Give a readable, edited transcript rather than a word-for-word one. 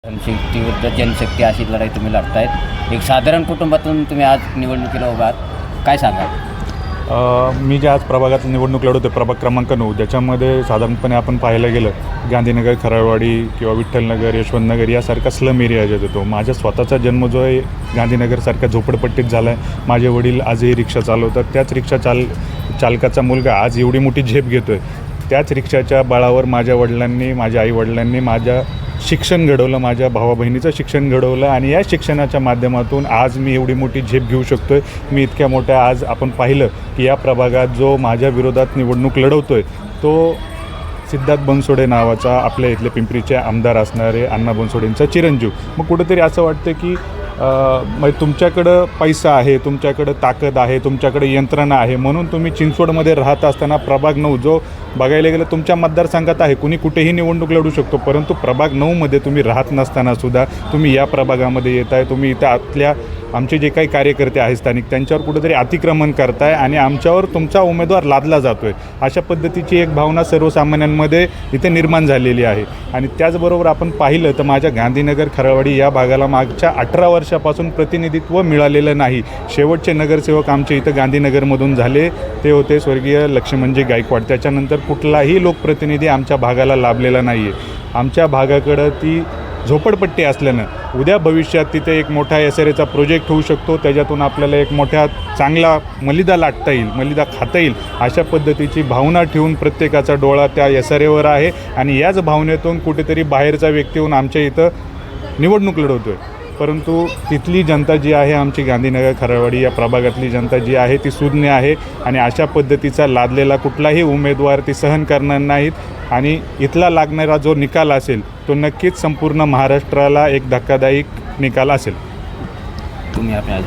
जनशक्तीविरुद्ध जनशक्ती अशी लढाई तुम्ही लढतायत. एक साधारण कुटुंबातून तुम्ही आज निवडणुकीला उभा आहात, काय सांगाल? मी जे आज प्रभागात निवडणूक लढवतो प्रभाग क्रमांक 9, ज्याच्यामध्ये साधारणपणे आपण पाहायला गेलं गांधीनगर, खराळवाडी किंवा विठ्ठलनगर, यशवंतनगर यासारखा स्लम एरिया येतो. माझा स्वतःचा जन्म जो आहे गांधीनगरसारख्या झोपडपट्टीत झाला आहे. माझे वडील आजही रिक्षा चालवतात. त्याच रिक्षा चालकाचा मुलगा आज एवढी मोठी झेप घेतो आहे. त्याच रिक्षाच्या बळावर माझ्या वडिलांनी, माझ्या आईवडिलांनी माझ्या शिक्षण घडवलं, माझ्या भावा बहिणीचं शिक्षण घडवलं आणि या शिक्षणाच्या माध्यमातून आज मी एवढी मोठी झेप घेऊ शकतो आहे. मी इतक्या मोठ्या आज आपण पाहिलं की या प्रभागात जो माझ्या विरोधात निवडणूक लढवतो आहे तो सिद्धार्थ बनसोडे नावाचा आपल्या इथले पिंपरीचे आमदार असणारे अण्णा बनसोडेंचा चिरंजीव. मग कुठेतरी असं वाटतं की मग तुमच्याकडं पैसा आहे, तुमच्याकडं ताकद आहे, तुमच्याकडे यंत्रणा आहे, म्हणून तुम्ही चिंचवडमध्ये राहत असताना प्रभाग 9 जो बघायला गेलं तुमच्या मतदारसंघात आहे, कुणी कुठेही निवडणूक लढू शकतो, परंतु प्रभाग 9मध्ये तुम्ही राहत नसतानासुद्धा तुम्ही या प्रभागामध्ये येत आहे. तुम्ही इथं आमचे जे काही कार्यकर्ते आहेत स्थानिक त्यांच्यावर कुठेतरी अतिक्रमण करताय आणि आमच्यावर तुमचा उमेदवार लादला जातो आहे, अशा पद्धतीची एक भावना सर्वसामान्यांमध्ये इथे निर्माण झालेली आहे. आणि त्याचबरोबर आपण पाहिलं तर माझ्या गांधीनगर, खराळवाडी या भागाला मागच्या 18 वर्षापासून प्रतिनिधित्व मिळालेलं नाही. शेवटचे नगरसेवक आमचे इथं गांधीनगरमधून झाले ते होते स्वर्गीय लक्ष्मणजी गायकवाड. त्याच्यानंतर कुठलाही लोकप्रतिनिधी आमच्या भागाला लाभलेला नाही आहे. आमच्या भागाकडं ती झोपडपट्टी असल्यानं उद्या भविष्यात तिथे एक मोठा SRAचा प्रोजेक्ट होऊ शकतो. त्याच्यातून आपल्याला एक मोठ्या चांगला मलिदा लाटता येईल, मलिदा खाता येईल, अशा पद्धतीची भावना ठेवून प्रत्येकाचा डोळा त्या SRAवर आहे. आणि याच भावनेतून कुठेतरी बाहेरचा व्यक्ती येऊन आमच्या इथं निवडणूक लढवतो आहे. परंतु तिथली जनता जी आहे, आमची गांधीनगर, खराळवाडी या प्रभागातली जनता जी आहे ती सुज्ञ आहे आणि अशा पद्धतीचा लादलेला कुठलाही उमेदवार ती सहन करणार नाहीत. आणि इथला लागणारा जो निकाल असेल तो नक्कीच संपूर्ण महाराष्ट्राला एक धक्कादायक निकाल असेल. तुम्ही आपल्या